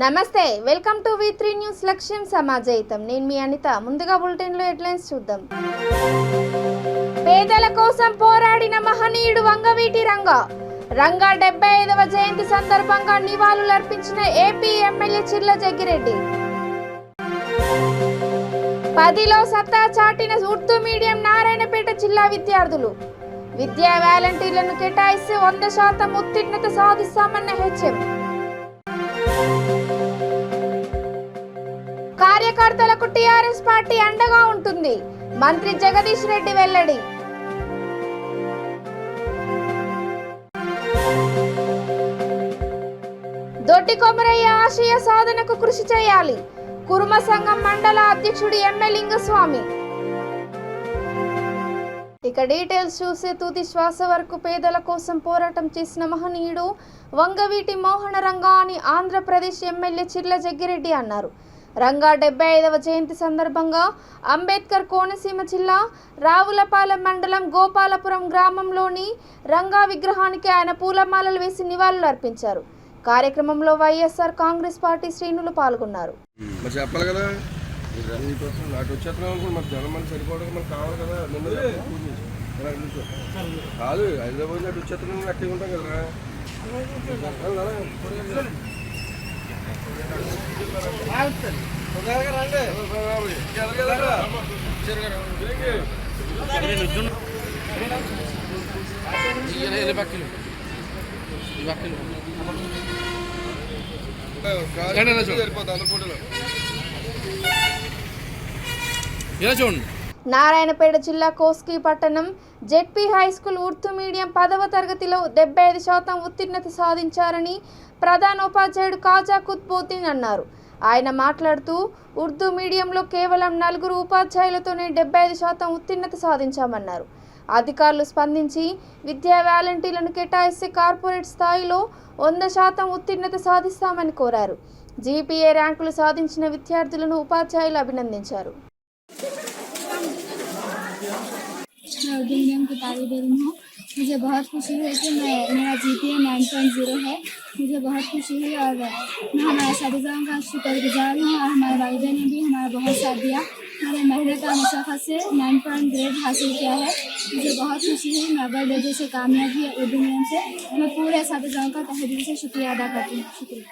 నమస్తే welcome to V3 news లక్ష్యం సమాజయితం నేను మీ అనిత ముందుగా బులెటిన్ లో హెడ్లైన్స్ చూద్దాం పేదల కోసం పోరాడిన మహనీయుడు వంగవీటి రంగా 75వ జయంతి సందర్భంగా నివాళులర్పించిన ఏపీ ఎమ్మెల్యే చిర్ల జగ్గిరెడ్డి 10లో సత్తా చాటిన ఉర్దూ మీడియం నారాయణపేట జిల్లా విద్యార్థులు విద్యా వాలంటీర్లను కేటాయిస్తే 100% ఉత్తీర్ణత సాధిస్తామన్న హెచ్ఎం కార్యకర్తలకు టీఆర్ఎస్ పార్టీ అండగా ఉంటుంది మంత్రి జగదీష్ రెడ్డి వెల్లడి దొడ్డి కొమరయ్య ఆశయ సాధనకు కృషి చేయాలి కురుమ సంఘం మండల అధ్యక్షుడు ఎంఏ లింగస్వామి ఇక డీటెయిల్స్ చూసే తుది శ్వాస వరకు పేదల కోసం పోరాటం చేసిన మహనీయుడు వంగవీటి మోహన రంగా అని ఆంధ్రప్రదేశ్ ఎమ్మెల్యే చిర్ల జగ్గిరెడ్డి అన్నారు. రంగా 75వ జయంతి సందర్భంగా అంబేద్కర్ కోనసీమ జిల్లా రావులపాలెం మండలం గోపాలపురం గ్రామంలోని రంగా విగ్రహానికి ఆయన పూలమాలలు వేసి నివాళులు అర్పించారు. కార్యక్రమంలో వైఎస్ఆర్ కాంగ్రెస్ పార్టీ శ్రేణులు పాల్గొన్నారు. నారాయణపేట జిల్లా కోస్గి పట్టణం ZP high school Urdu medium 10వ తరగతిలో 75% ఉత్తీర్ణత సాధించారని ప్రధానోపాధ్యాయుడు కాజా కుత్బుద్దీన్ అన్నారు. ఆయన మాట్లాడుతూ ఉర్దూ మీడియంలో కేవలం 4 ఉపాధ్యాయులతోనే 75% ఉత్తీర్ణత సాధించామన్నారు. అధికారులు స్పందించి విద్యా వాలంటీర్లను కేటాయిస్తే కార్పొరేట్ స్థాయిలో 100% ఉత్తీర్ణత సాధిస్తామని కోరారు. జీపీఏ ర్యాంకులు సాధించిన విద్యార్థులను ఉపాధ్యాయులు అభినందించారు. मुझे बहुत खुशी है कि मेरा GPA 9.0 है. मुझे बहुत खुशी है और मैं हमारे असातिज़ा का शुक्रगुजार हूँ और हमारे वालिदैन ने भी हमारा बहुत साथ दिया. मैंने मेहनत और मशक्क़त से 9 पॉइंट ग्रेड हासिल किया है. मुझे बहुत खुशी है. मैं अव्वल दर्जे से कामयाब हुई उर्दू मीडियम से. मैं पूरे असातिज़ा का तहे दिल से शुक्रिया अदा करती हूँ. शुक्रिया.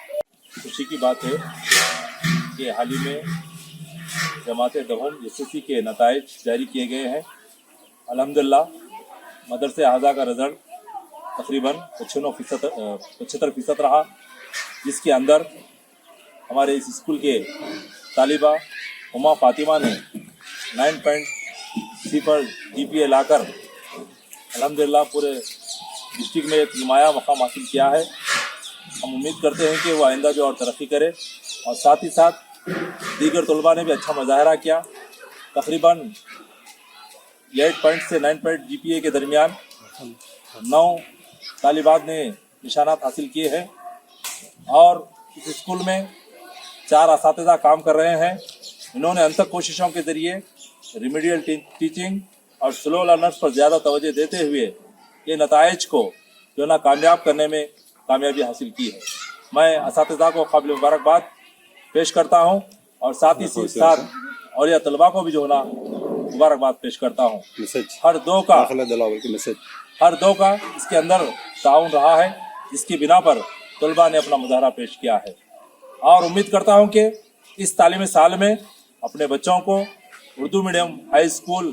खुशी की बात है कि हाल ही में जमात दहम SSC के नताइज जारी किए गए हैं. अल्हम्दुलिल्लाह मदरसे आज़ा का रिज़ल्ट तकरीबन 75% रहा, जिसके अंदर हमारे इस स्कूल के तालिबा उमा फातिमा ने 9.0 GPA लाकर अल्हम्दुलिल्लाह पूरे डिस्ट्रिक्ट में एक नुमाया मकाम हासिल किया है. हम उम्मीद करते हैं कि वो आइंदा भी और तरक्की करे और साथ ही साथ दीगर तलबा ने भी अच्छा मुजाहरा किया. तकरीबन 8 पॉइंट से 9 पॉइंट GPA के दरमियान 9 तालिबात ने निशानात हासिल किए हैं और इस स्कूल में 4 असातिज़ा काम कर रहे हैं. इन्होंने अंतक कोशिशों के ज़रिए रिमीडियल टीचिंग और स्लो लर्नर्स पर ज़्यादा तवज्जो देते हुए ये नताइज को जो ना कामयाब करने में कामयाबी हासिल की है. मैं असातिज़ा को काबिल मुबारकबाद पेश करता हूँ और साथ ही साथ औलिया तलबा को भी जो ना मुबारकबाद पेश करता हूँ. हर दो का इसके अंदर ताउन रहा है, जिसकी बिना पर तलबा ने अपना मुजाहरा पेश किया है और उम्मीद करता हूँ कि इस तालीमी साल में अपने बच्चों को Urdu medium high school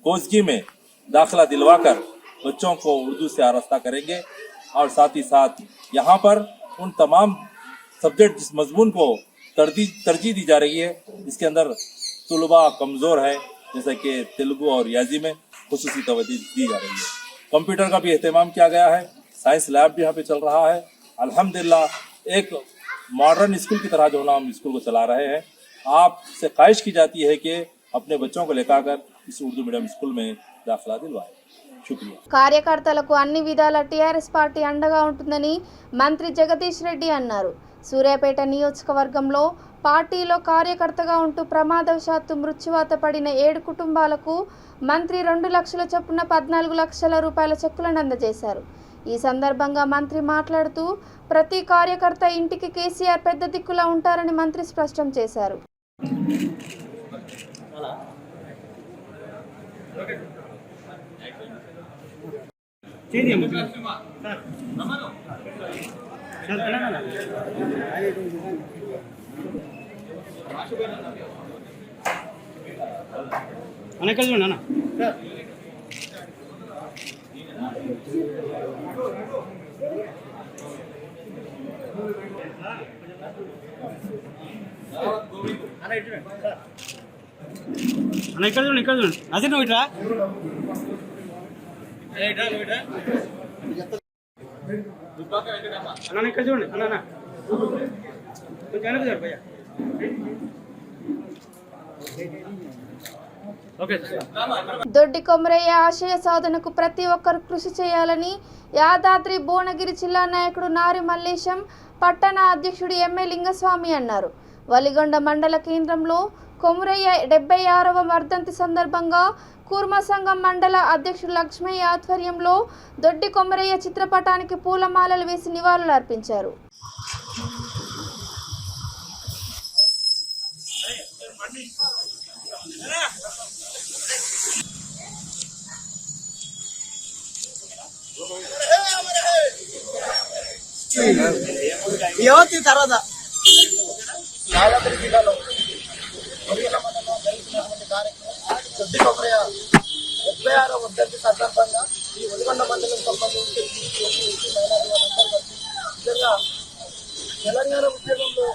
Kosgi में दाखिला दिलवाकर बच्चों को उर्दू से आरास्ता करेंगे और साथ ही साथ यहाँ पर उन तमाम सब्जेक्ट जिस मजमून को तरजीह दी जा रही है, इसके अंदर तलबा कमज़ोर है, जैसे कि तेलुगु और रियाजी में खुसूसी तवज्जो दी जा रही है. कंप्यूटर का भी एहतमाम किया गया है. साइंस लैब भी यहाँ पे चल रहा है. अल्हम्दुलिल्लाह एक मॉडर्न स्कूल की तरह जो हम स्कूल को चला रहे हैं. आपसे ख्वाहिश की जाती है कि अपने बच्चों को लेकर इस उर्दू मीडियम स्कूल में दाखिला दिलवाएं. शुक्रिया. కార్యకర్తలకు అన్ని విధాల టీఆర్ఎస్ పార్టీ అండగా ఉంటుందని మంత్రి జగదీష్ రెడ్డి అన్నారు. సూర్యాపేట నియోజకవర్గంలో పార్టీలో కార్యకర్తగా ఉంటూ ప్రమాదవశాత్తు మృత్యువాత పడిన 7 కుటుంబాలకు మంత్రి 2 లక్షల చొప్పున 14 లక్షల రూపాయల చెక్కులను అందజేశారు. ఈ సందర్భంగా మంత్రి మాట్లాడుతూ ప్రతి కార్యకర్త ఇంటికి కేసీఆర్ పెద్ద దిక్కులా ఉంటారని మంత్రి స్పష్టం చేశారు. ఇక్కడ చూడండి అదే నువ్వు ఇట్రా అన్న ఇక్కడ చూడండి అన్న కొంచెం భయ్యా దొడ్డి కొమరయ్య ఆశయ సాధనకు ప్రతి ఒక్కరు కృషి చేయాలని యాదాద్రి భువనగిరి జిల్లా నాయకుడు నారి మల్లేశం పట్టణ అధ్యక్షుడు ఎంఏ లింగస్వామి అన్నారు. వలిగొండ మండల కేంద్రంలో కొమరయ్య 76వ వర్ధంతి సందర్భంగా కూర్మ సంఘం మండల అధ్యక్షుడు లక్ష్మయ్య ఆధ్వర్యంలో దొడ్డి కొమరయ్య చిత్రపటానికి పూలమాలలు వేసి నివాళులు అర్పించారు. తర్వాత యాదాద్రి జిల్లాలో వలిగొండ మండలంలో జరుగుతున్నటువంటి కార్యక్రమం దొడ్డి కొమరయ్య 76వ వర్ధంతి సందర్భంగా ఈ వలిగొండ మండలం సంబంధించి నిజంగా తెలంగాణ ఉద్యమంలో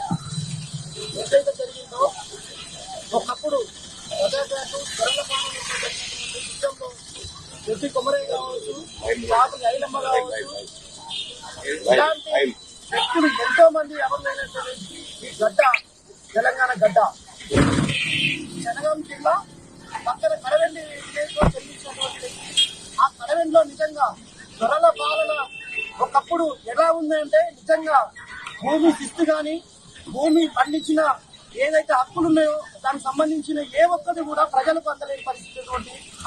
ఏదైతే జరిగిందో ఒకప్పుడు ప్రజాశాఖ ధరల పాలన సిస్టంలో దొడ్డి కొమరయ్య కావచ్చు, బాబు ఐలమ్మ కావచ్చు, ఇలాంటి వ్యక్తులు ఎంతో మంది అమరులైనటువంటి ఈ గడ్డ తెలంగాణ గడ్డ. జనగాం జిల్లా పక్కన కడవెండి విలేజ్లో జన్మించినటువంటి ఆ కడవెండిలో నిజంగా దొరల పాలన ఒకప్పుడు ఎలా ఉందంటే నిజంగా భూమి శిస్తు కానీ భూమి పండించిన ఏదైతే హక్కులు ఉన్నాయో దానికి సంబంధించిన ఏ ఒక్కటి కూడా ప్రజలకు అందలేని పరిస్థితి.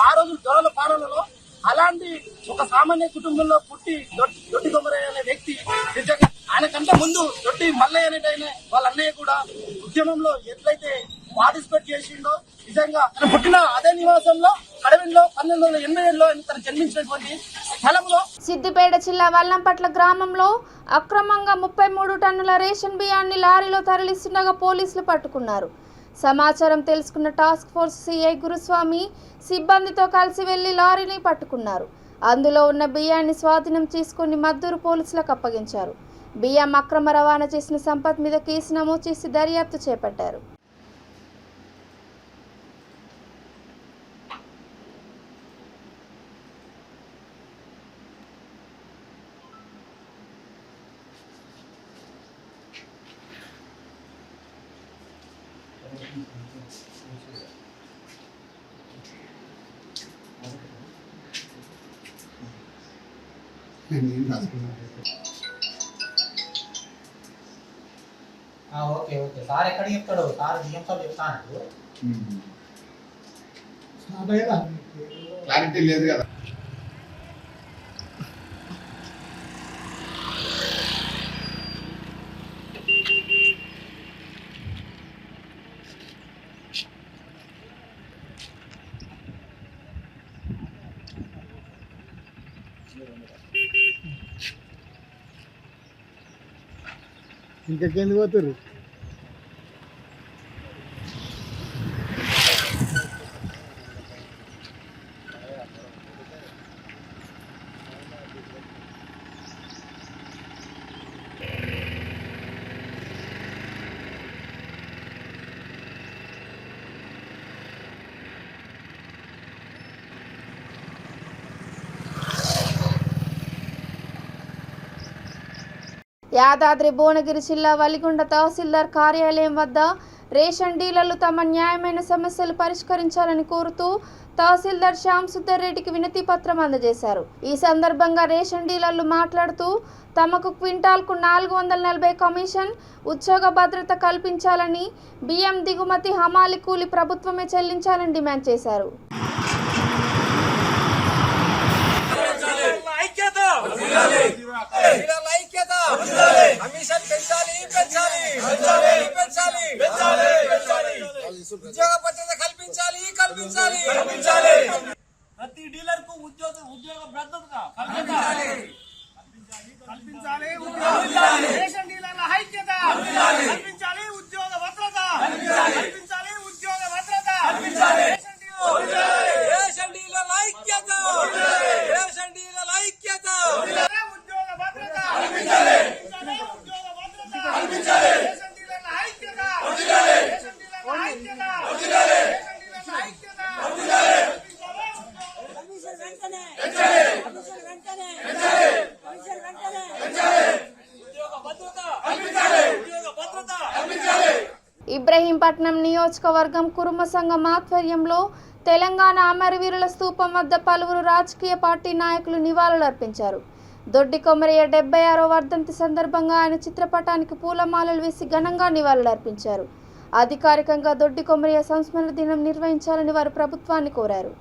ఆ రోజు దొరల పాలనలో అలాంటి ఒక సామాన్య కుటుంబంలో పుట్టి దొడ్డి కొమరయ్య అనే వ్యక్తి నిజంగా ఆయనకంటే ముందు దొడ్డి మల్లయ్య అనేటైన వాళ్ళ అన్నయ్య కూడా ఉద్యమంలో ఎట్లయితే పార్టిసిపేట్ చేసిండో నిజంగా తన పుట్టిన అదే నివాసంలో కడవెండిలో 1987లో తను జన్మించినటువంటి స్థలంలో సిద్దిపేట జిల్లా వల్లంపట్ల గ్రామంలో అక్రమంగా 33 టన్నుల రేషన్ బియ్యాన్ని లారీలో తరలిస్తుండగా పోలీసులు పట్టుకున్నారు. సమాచారం తెలుసుకున్న టాస్క్ ఫోర్స్ సిఐ గురుస్వామి సిబ్బందితో కలిసి వెళ్లి లారీని పట్టుకున్నారు. అందులో ఉన్న బియ్యాన్ని స్వాధీనం చేసుకుని మద్దూరు పోలీసులకు అప్పగించారు. బియ్యం అక్రమ రవాణా చేసిన సంపత్ మీద కేసు నమోదు చేసి దర్యాప్తు చేపట్టారు. ఓకే ఓకే సార్ ఎక్కడ చెప్తాడు సార్ బియ్యం సార్ చెప్తాను క్లారిటీ లేదు కదా. ఇంకెందుకు పోతారు? యాదాద్రి భువనగిరి జిల్లా వలిగొండ తహసీల్దార్ కార్యాలయం వద్ద రేషన్ డీలర్లు తమ న్యాయమైన సమస్యలు పరిష్కరించాలని కోరుతూ తహసీల్దార్ శ్యామ్ సుందర్ రెడ్డికి వినతి పత్రం అందజేశారు. ఈ సందర్భంగా రేషన్ డీలర్లు మాట్లాడుతూ తమకు క్వింటాల్కు 440 కమిషన్, ఉద్యోగ భద్రత కల్పించాలని, బియ్యం దిగుమతి హమాలి కూలి ప్రభుత్వమే చెల్లించాలని డిమాండ్ చేశారు. మహిళల ఐక్యత కమిషన్ పెంచాలి పెంచాలి పెంచాలి ఉద్యోగ భద్రత కల్పించాలి కల్పించాలి ప్రతి డీలర్ కు ఉద్యోగ భద్రత కల్పించాలి రేషన్ డీలర్ల ఐక్యత కల్పించాలి ఉద్యోగ భద్రత కల్పించాలి ఉద్యోగ భద్రత రేషన్ డీలర్ల ఐక్యత రేషన్ డీలర్ల ఐక్యత ఉద్యోగ భద్రత ఉద్యోగ భద్రత రేషన్ డీలర్ల ఐక్యత రేషన్ డీలర్ల ఐక్యత రేషన్ డీలర్ల ఐక్యత ఇబ్రహీంపట్నం నియోజకవర్గం కురుమ సంఘం ఆధ్వర్యంలో తెలంగాణ అమరవీరుల స్తూపం వద్ద పలువురు రాజకీయ పార్టీ నాయకులు నివాళులర్పించారు. దొడ్డి కొమరయ్య 76వ వర్ధంతి సందర్భంగా ఆయన చిత్రపటానికి పూలమాలలు వేసి ఘనంగా నివాళులర్పించారు. అధికారికంగా దొడ్డి కొమరయ్య సంస్మరణ దినం నిర్వహించాలని వారు ప్రభుత్వాన్ని కోరారు.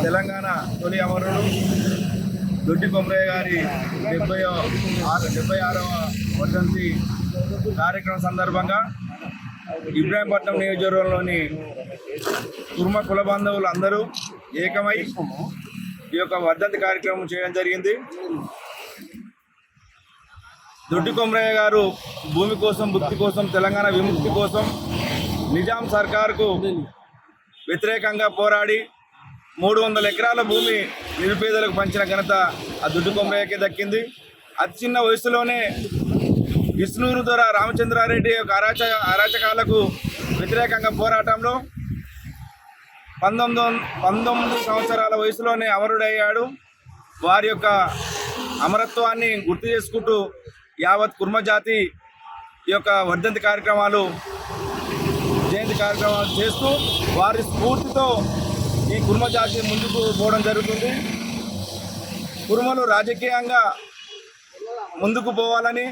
తెలంగాణ తొలి అమరుడు దొడ్డి కొమరయ్య గారి 76వ వర్ధంతి కార్యక్రమం సందర్భంగా ఇబ్రాహీంపట్నం నియోజకవర్గంలోని కుర్మ కుల బాంధవులు అందరూ ఏకమై ఈ యొక్క వర్ధంతి కార్యక్రమం చేయడం జరిగింది. దొడ్డి కొమరయ్య గారు భూమి కోసం, భుక్తి కోసం, తెలంగాణ విముక్తి కోసం నిజాం సర్కారుకు వ్యతిరేకంగా పోరాడి 300 ఎకరాల భూమి నిరుపేదలకు పంచిన ఘనత ఆ దొడ్డి కొమరయ్యకే దక్కింది. అతి చిన్న వయసులోనే విష్ణూరు ద్వారా రామచంద్రారెడ్డి యొక్క అరాచకాలకు వ్యతిరేకంగా పోరాటంలో 19 సంవత్సరాల వయసులోనే అమరుడయ్యాడు. వారి యొక్క అమరత్వాన్ని గుర్తు చేసుకుంటూ యావత్ కుర్మ జాతి ఈ యొక్క వర్ధంతి కార్యక్రమాలు, జయంతి కార్యక్రమాలు చేస్తూ వారి స్ఫూర్తితో ఈ కుర్మ జాతి ముందుకు పోవడం జరుగుతుంది. కుర్మలు రాజకీయంగా ముందుకు పోవాలని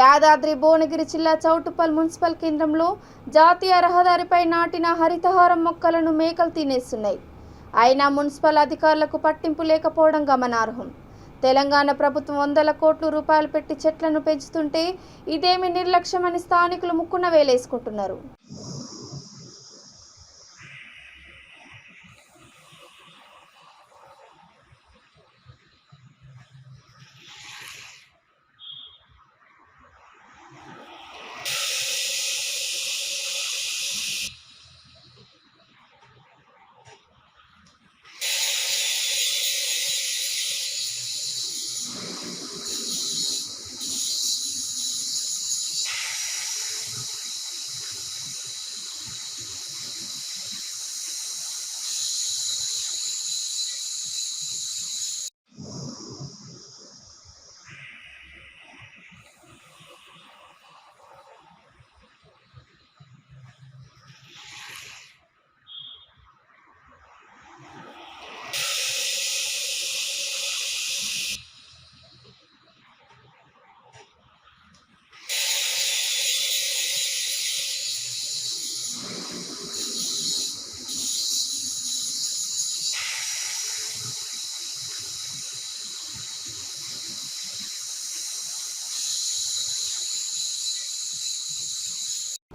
యాదాద్రి భువనగిరి జిల్లా చౌటుప్పల్ మున్సిపల్ కేంద్రంలో జాతీయ రహదారిపై నాటిన హరితహారం మొక్కలను మేకలు తినేస్తున్నాయి. అయినా మున్సిపల్ అధికారులకు పట్టింపు లేకపోవడం గమనార్హం. తెలంగాణ ప్రభుత్వం 100 కోట్ల రూపాయలు పెట్టి చెట్లను పెంచుతుంటే ఇదేమి నిర్లక్ష్యమని స్థానికులు ముక్కున వేలేసుకుంటున్నారు.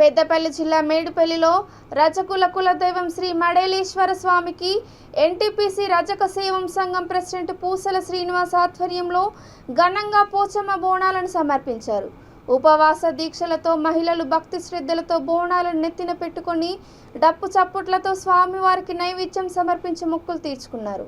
పెద్దపల్లి జిల్లా మేడుపల్లిలో రజకుల కులదైవం శ్రీ మడేలేశ్వర స్వామికి ఎన్టీపీసీ రజక సేవం సంఘం ప్రెసిడెంట్ పూసల శ్రీనివాస్ ఆధ్వర్యంలో ఘనంగా పోచమ్మ బోనాలను సమర్పించారు. ఉపవాస దీక్షలతో మహిళలు భక్తి శ్రద్ధలతో బోనాలను నెత్తిన పెట్టుకొని డప్పు చప్పుట్లతో స్వామివారికి నైవేద్యం సమర్పించి మొక్కులు తీర్చుకున్నారు.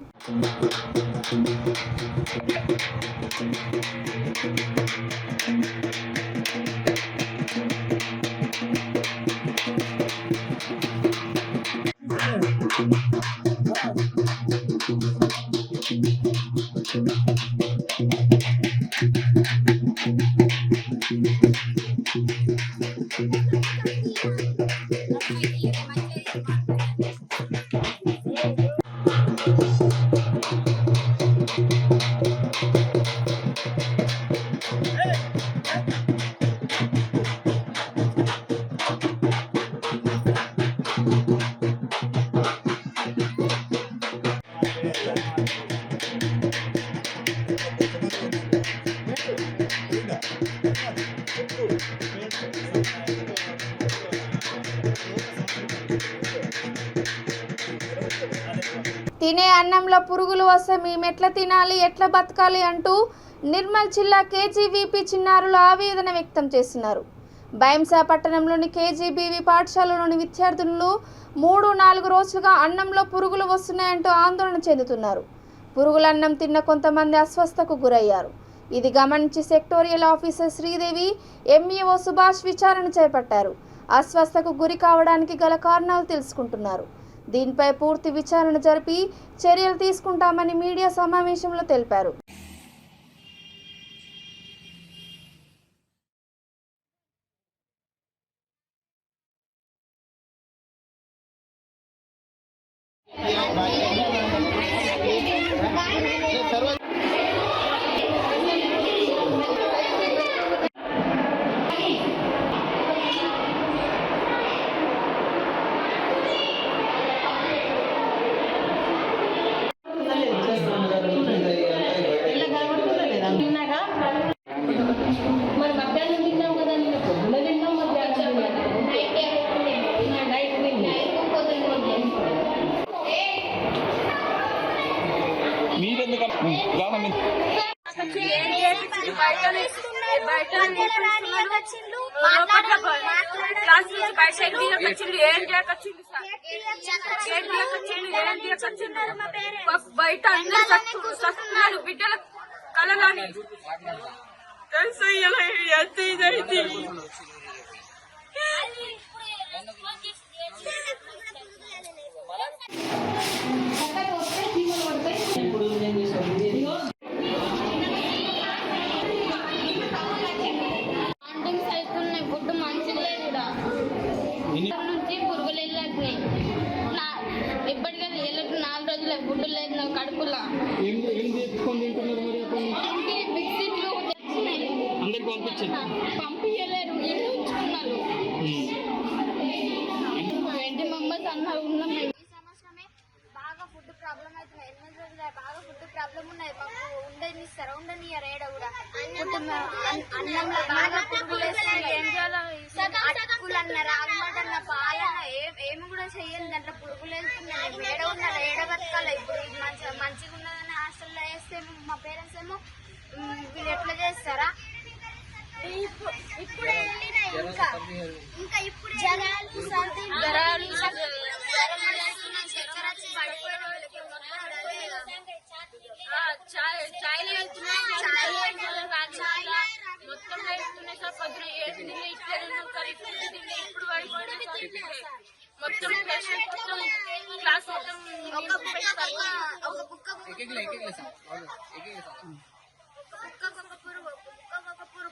తినే అన్నంలో పురుగులు వస్తే మేము ఎట్లా తినాలి, ఎట్లా బతకాలి అంటూ నిర్మల్ జిల్లా కేజీవీపీ చిన్నారులు ఆవేదన వ్యక్తం చేస్తున్నారు. బైంసా పట్టణంలోని కేజీబీవీ పాఠశాలలోని విద్యార్థులు 3-4 రోజులుగా అన్నంలో పురుగులు వస్తున్నాయంటూ ఆందోళన చెందుతున్నారు. పురుగులన్నం తిన్న కొంతమంది అస్వస్థతకు గురయ్యారు. ఇది గమనించి sectorial officer Sridevi, MEO Subhash విచారణ చేపట్టారు. అస్వస్థతకు గురి కావడానికి గల కారణాలు తెలుసుకుంటున్నారు. దీనిపై పూర్తి విచారణ జరిపి చర్యలు తీసుకుంటామని మీడియా సమావేశంలో తెలిపారు. బయట అందరూ బిడ్డల కలగాని తెలుసు ఎంత ఇదైతే నుంచి పురుగులు వెళ్ళట్లేదు. ఇప్పటికే 4 రోజులు గుడ్డు లేదు నాకు కడుపులో. పంపించలేరు, ఇల్లు ఉంచుకున్నారు. 20 మెంబర్స్ అన్నారు ఉన్నాం. బాగా ఫుడ్ ప్రాబ్లం అవుతున్నాయి. 8 రోజులు బాగా ఫుడ్ ప్రాబ్లం ఉన్నాయి. మాకు ఉండనిస్తారా? ఉండనియరు ఏడ కూడా. అన్నంలో బాగా పురుగులు అటుకులు అన్న రాగమాటన్న పాలన ఏమి కూడా చెయ్యను. దాంట్లో పురుగులు వెళ్తున్నాయి. మేము ఏడ ఉన్నారు, ఏడ బతకాలి. ఇప్పుడు మంచిగా ఉన్నదని హాస్టల్లో వేస్తే మా పేరెంట్స్ ఏమో వీళ్ళు ఎట్లా చేస్తారా? ఇప్పుడే ఇంకా ఇప్పుడు జరాలు సర్ది జ్వరాలు చాయ్లు వెళ్తున్నాయి, మొత్తం వెళ్తున్నాయి సార్. పొద్దున 7 తిని ఇట్లా ఇప్పుడు మొత్తం క్లాస్ మొత్తం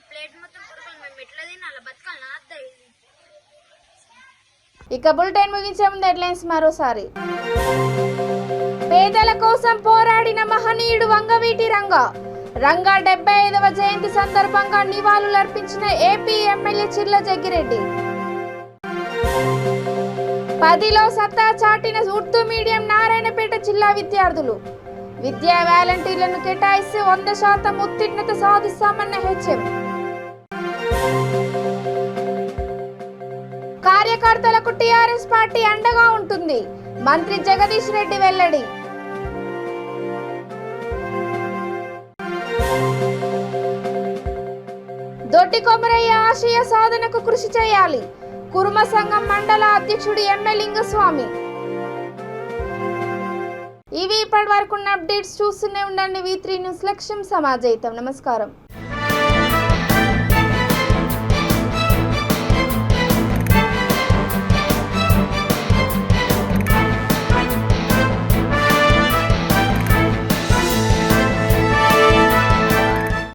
ప్లేట్ మొత్తం పురుగులు. మేము ఎట్లా తినాలి? బతకాలి నా అద్ద. ఇక బులెటిన్ ముగించే ముందు హెడ్లైన్స్ మరోసారి. పేదల కోసం పోరాడిన మహనీయుడు వంగవీటి రంగా. రంగా 75వ జయంతి సందర్భంగా నివాళులర్పించిన ఏపీ ఎమ్మెల్యే చిర్ల జగ్గిరెడ్డి. 10లో సత్తా చాటిన ఉర్దూ మీడియం నారాయణపేట జిల్లా విద్యార్థులు. విద్యా వాలంటీర్లను కేటాయిస్తే 100% ఉత్తీర్ణత సాధిస్తామన్న హెచ్ఎం. కార్యకర్తలకు టీఆర్ఎస్ పార్టీ అండగా ఉంటుంది, మంత్రి జగదీష్ రెడ్డి వెల్లడి. దొడ్డి కొమరయ్య ఆశయ సాధనకు కృషి చేయాలి, కురుమ సంఘం మండల అధ్యక్షుడు ఎమ్మె లింగస్వామి. ఇవి ఇప్పటి వరకు ఉన్న అప్డేట్స్. చూస్తూనే ఉండండి V3 న్యూస్. లక్ష్యం సమాజయితం. నమస్కారం.